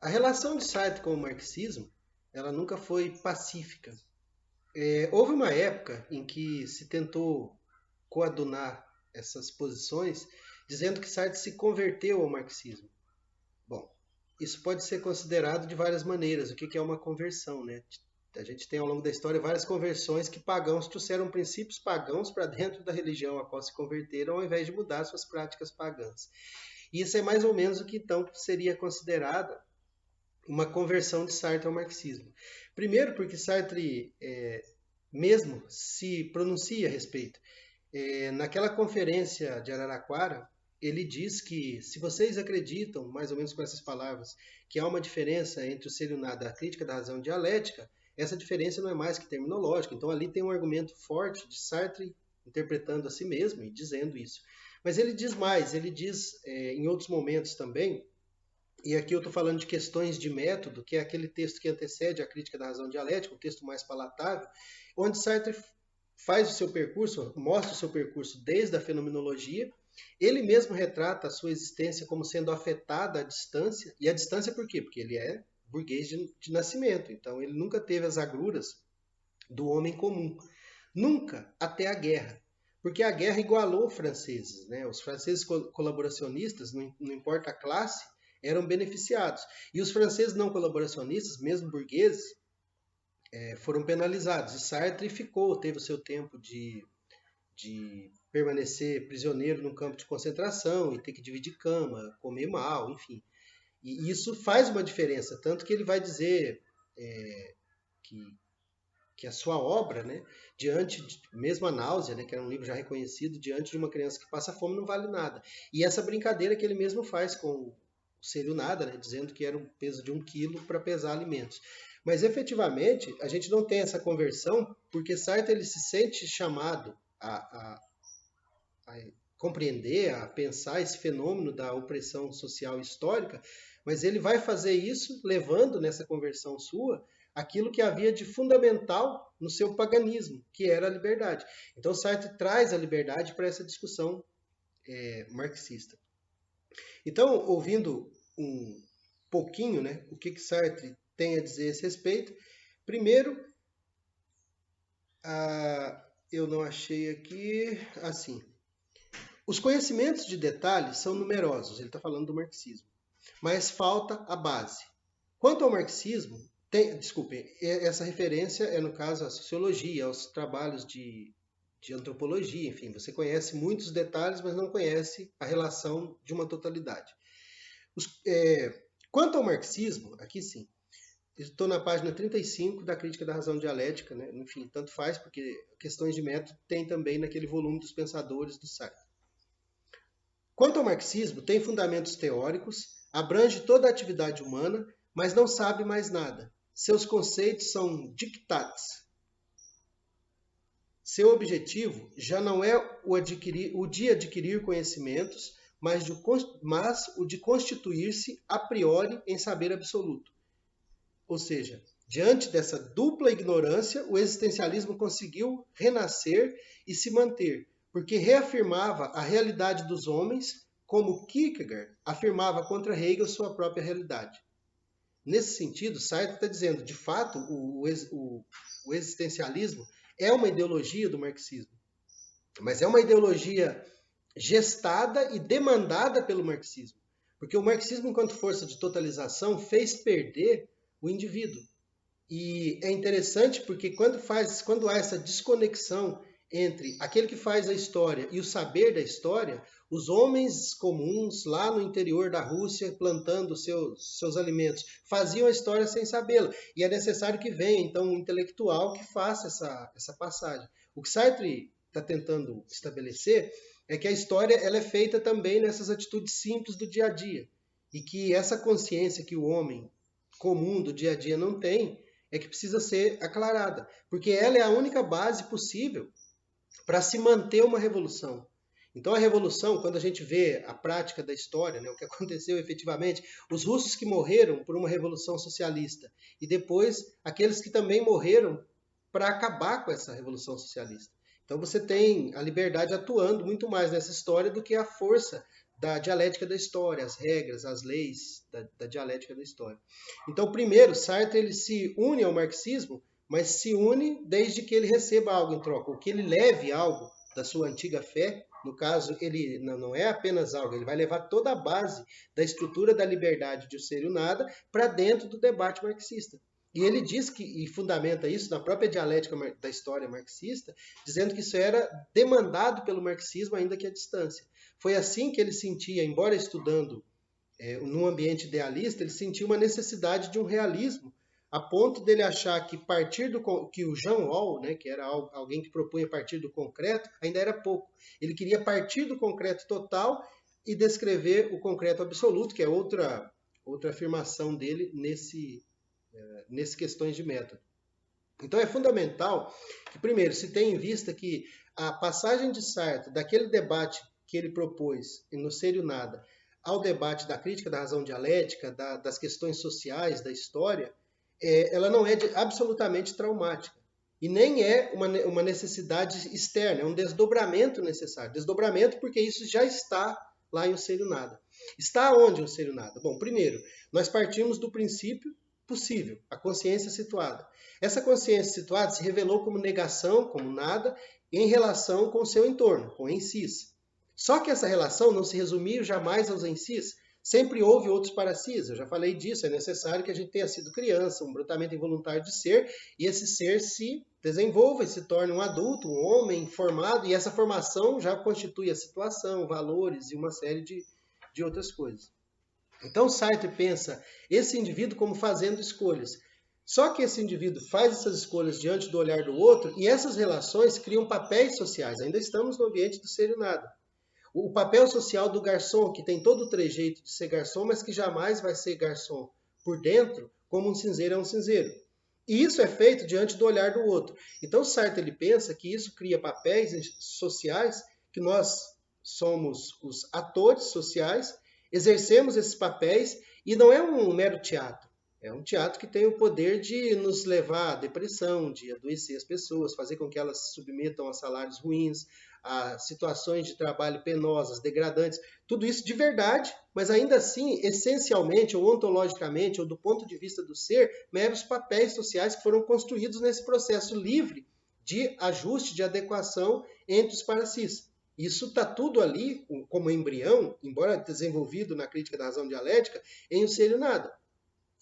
A relação de Sartre com o marxismo, ela nunca foi pacífica. Houve uma época em que se tentou coadunar essas posições, dizendo que Sartre se converteu ao marxismo. Bom, isso pode ser considerado de várias maneiras. O que é uma conversão, né? A gente tem ao longo da história várias conversões que pagãos trouxeram princípios pagãos para dentro da religião a qual se converteram, ao invés de mudar suas práticas pagãs. E isso é mais ou menos o que então seria considerada uma conversão de Sartre ao marxismo. Primeiro, porque Sartre mesmo se pronuncia a respeito. Naquela conferência de Araraquara, ele diz que se vocês acreditam, mais ou menos com essas palavras, que há uma diferença entre o ser e o nada, a crítica da razão dialética, essa diferença não é mais que terminológica. Então ali tem um argumento forte de Sartre interpretando a si mesmo e dizendo isso. Mas ele diz mais, ele diz em outros momentos também, e aqui eu estou falando de questões de método, que é aquele texto que antecede a crítica da razão dialética, um texto mais palatável, onde Sartre faz o seu percurso, mostra o seu percurso desde a fenomenologia. Ele mesmo retrata a sua existência como sendo afetada à distância. E a distância por quê? Porque ele é burguês de nascimento. Então ele nunca teve as agruras do homem comum. Nunca até a guerra. Porque a guerra igualou os franceses. Né? Os franceses colaboracionistas, não importa a classe, eram beneficiados. E os franceses não colaboracionistas, mesmo burgueses, foram penalizados. E Sartre ficou, teve o seu tempo de permanecer prisioneiro num campo de concentração e ter que dividir cama, comer mal, enfim. E isso faz uma diferença, tanto que ele vai dizer que a sua obra, né, diante de, mesmo a Náusea, né, que era um livro já reconhecido, diante de uma criança que passa fome não vale nada. E essa brincadeira que ele mesmo faz com o ser e o nada, né, dizendo que era um peso de 1 quilo para pesar alimentos. Mas efetivamente a gente não tem essa conversão porque Sartre ele se sente chamado a compreender, a pensar esse fenômeno da opressão social histórica, mas ele vai fazer isso levando nessa conversão sua aquilo que havia de fundamental no seu paganismo, que era a liberdade. Então Sartre traz a liberdade para essa discussão marxista. Então, ouvindo um pouquinho, né, o que Sartre tem a dizer a esse respeito, primeiro, eu não achei aqui, assim, os conhecimentos de detalhes são numerosos, ele está falando do marxismo, mas falta a base. Quanto ao marxismo, desculpe, essa referência é, no caso, à sociologia, aos trabalhos de antropologia, enfim, você conhece muitos detalhes, mas não conhece a relação de uma totalidade. Quanto ao marxismo, aqui sim, estou na página 35 da Crítica da Razão Dialética, né? Enfim, tanto faz, porque questões de método tem também naquele volume dos pensadores do Sartre. Quanto ao marxismo, tem fundamentos teóricos, abrange toda a atividade humana, mas não sabe mais nada. Seus conceitos são dictates. Seu objetivo já não é o de adquirir conhecimentos, mas o de constituir-se a priori em saber absoluto. Ou seja, diante dessa dupla ignorância, o existencialismo conseguiu renascer e se manter, porque reafirmava a realidade dos homens, como Kierkegaard afirmava contra Hegel sua própria realidade. Nesse sentido, Sartre está dizendo, de fato, o existencialismo é uma ideologia do marxismo, mas é uma ideologia gestada e demandada pelo marxismo, porque o marxismo, enquanto força de totalização, fez perder o indivíduo. E é interessante porque quando há essa desconexão entre aquele que faz a história e o saber da história, os homens comuns lá no interior da Rússia, plantando seus alimentos, faziam a história sem sabê-la. E é necessário que venha, então, um intelectual que faça essa passagem. O que Sartre está tentando estabelecer é que a história ela é feita também nessas atitudes simples do dia a dia. E que essa consciência que o homem comum do dia a dia não tem, é que precisa ser aclarada. Porque ela é a única base possível para se manter uma revolução. Então a revolução, quando a gente vê a prática da história, né, o que aconteceu efetivamente, os russos que morreram por uma revolução socialista e depois aqueles que também morreram para acabar com essa revolução socialista. Então você tem a liberdade atuando muito mais nessa história do que a força da dialética da história, as regras, as leis da dialética da história. Então, primeiro, Sartre ele se une ao marxismo, mas se une desde que ele receba algo em troca, ou que ele leve algo da sua antiga fé. No caso, ele não é apenas algo, ele vai levar toda a base da estrutura da liberdade de o ser e o nada para dentro do debate marxista. E ele diz que, e fundamenta isso na própria dialética da história marxista, dizendo que isso era demandado pelo marxismo, ainda que à distância. Foi assim que ele sentia, embora estudando num ambiente idealista, ele sentia uma necessidade de um realismo, a ponto dele achar que que o Jean Paul, né, que era alguém que propunha partir do concreto, ainda era pouco. Ele queria partir do concreto total e descrever o concreto absoluto, que é outra afirmação dele nesse questões de método. Então é fundamental que, primeiro, se tenha em vista que a passagem de Sartre daquele debate que ele propôs no Ser e o Nada ao debate da crítica da razão dialética, das questões sociais, da história, ela não é absolutamente traumática. E nem é uma necessidade externa, é um desdobramento necessário. Desdobramento porque isso já está lá em O Ser e o Nada. Está onde O Ser e o Nada? Bom, primeiro, nós partimos do princípio possível, a consciência situada. Essa consciência situada se revelou como negação, como nada, em relação com o seu entorno, com ensis. Só que essa relação não se resumiu jamais aos ensis. Sempre houve outros parasis. Eu já falei disso, é necessário que a gente tenha sido criança, um brotamento involuntário de ser, e esse ser se desenvolva e se torne um adulto, um homem formado, e essa formação já constitui a situação, valores e uma série de outras coisas. Então Sartre pensa esse indivíduo como fazendo escolhas. Só que esse indivíduo faz essas escolhas diante do olhar do outro e essas relações criam papéis sociais. Ainda estamos no ambiente do ser e nada. O papel social do garçom, que tem todo o trejeito de ser garçom, mas que jamais vai ser garçom por dentro, como um cinzeiro é um cinzeiro. E isso é feito diante do olhar do outro. Então Sartre ele pensa que isso cria papéis sociais, que nós somos os atores sociais, exercemos esses papéis e não é um mero teatro. É um teatro que tem o poder de nos levar à depressão, de adoecer as pessoas, fazer com que elas se submetam a salários ruins, a situações de trabalho penosas, degradantes, tudo isso de verdade, mas ainda assim, essencialmente, ou ontologicamente, ou do ponto de vista do ser, meros papéis sociais que foram construídos nesse processo livre de ajuste, de adequação entre os parasis. Isso está tudo ali, como embrião, embora desenvolvido na crítica da razão dialética, em O Ser e o Nada.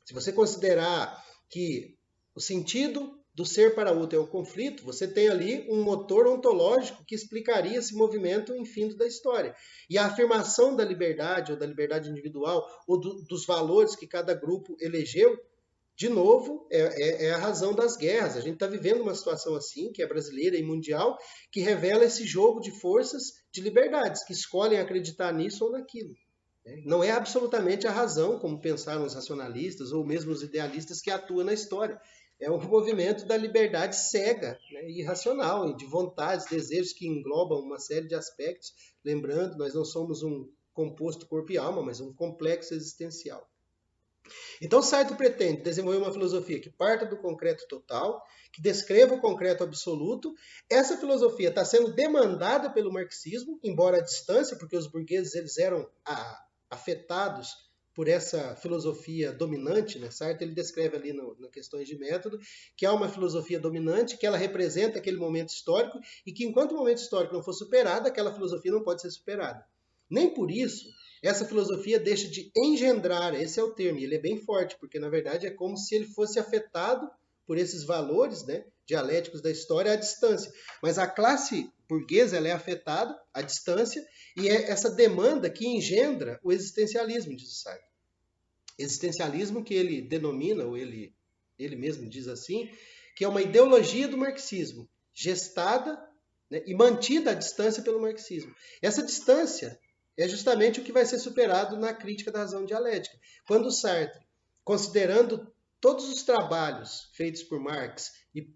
Se você considerar que o sentido do ser para outro é o conflito, você tem ali um motor ontológico que explicaria esse movimento infindo da história. E a afirmação da liberdade, ou da liberdade individual, ou dos valores que cada grupo elegeu, de novo, é a razão das guerras. A gente está vivendo uma situação assim, que é brasileira e mundial, que revela esse jogo de forças de liberdades, que escolhem acreditar nisso ou naquilo. Não é absolutamente a razão, como pensaram os racionalistas ou mesmo os idealistas, que atua na história. É um movimento da liberdade cega, né, irracional, de vontades, desejos que englobam uma série de aspectos. Lembrando, nós não somos um composto corpo e alma, mas um complexo existencial. Então Sartre pretende desenvolver uma filosofia que parta do concreto total, que descreva o concreto absoluto. Essa filosofia está sendo demandada pelo marxismo, embora à distância, porque os burgueses eles eram afetados por essa filosofia dominante, né? Sartre ele descreve ali na questões de método que há uma filosofia dominante, que ela representa aquele momento histórico e que enquanto o momento histórico não for superado, aquela filosofia não pode ser superada. Nem por isso essa filosofia deixa de engendrar, esse é o termo, e ele é bem forte, porque na verdade é como se ele fosse afetado por esses valores, né, dialéticos da história à distância. Mas a classe burguesa ela é afetada à distância e é essa demanda que engendra o existencialismo, diz o Sartre. Existencialismo que ele denomina, ou ele mesmo diz assim, que é uma ideologia do marxismo, gestada, né, e mantida à distância pelo marxismo. Essa distância é justamente o que vai ser superado na crítica da razão dialética. Quando Sartre, considerando todos os trabalhos feitos por Marx e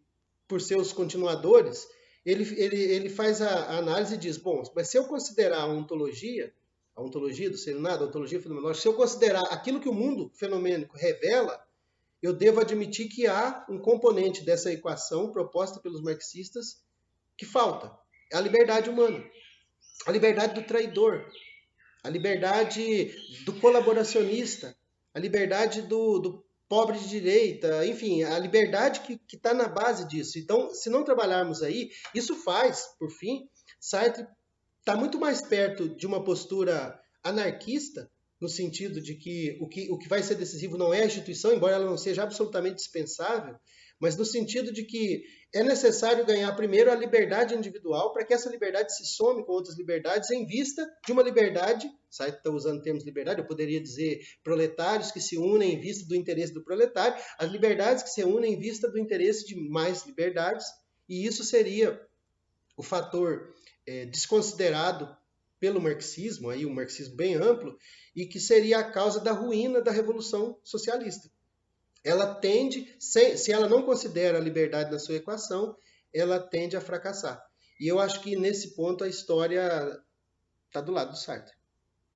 por seus continuadores, ele faz a análise e diz, bom, mas se eu considerar a ontologia do ser nada, a ontologia fenomenológica, se eu considerar aquilo que o mundo fenomênico revela, eu devo admitir que há um componente dessa equação proposta pelos marxistas que falta. É a liberdade humana. A liberdade do traidor. a liberdade do colaboracionista, a liberdade do pobre de direita, enfim, a liberdade que está na base disso. Então, se não trabalharmos aí, isso faz, por fim, Sartre está muito mais perto de uma postura anarquista, no sentido de que o que vai ser decisivo não é a instituição, embora ela não seja absolutamente dispensável, mas no sentido de que é necessário ganhar primeiro a liberdade individual para que essa liberdade se some com outras liberdades em vista de uma liberdade, Sartre está usando termos de liberdade, eu poderia dizer proletários que se unem em vista do interesse do proletário, as liberdades que se unem em vista do interesse de mais liberdades, e isso seria o fator desconsiderado pelo marxismo, aí um marxismo bem amplo, e que seria a causa da ruína da revolução socialista. Ela tende, se ela não considera a liberdade na sua equação, ela tende a fracassar. E eu acho que nesse ponto a história está do lado do Sartre.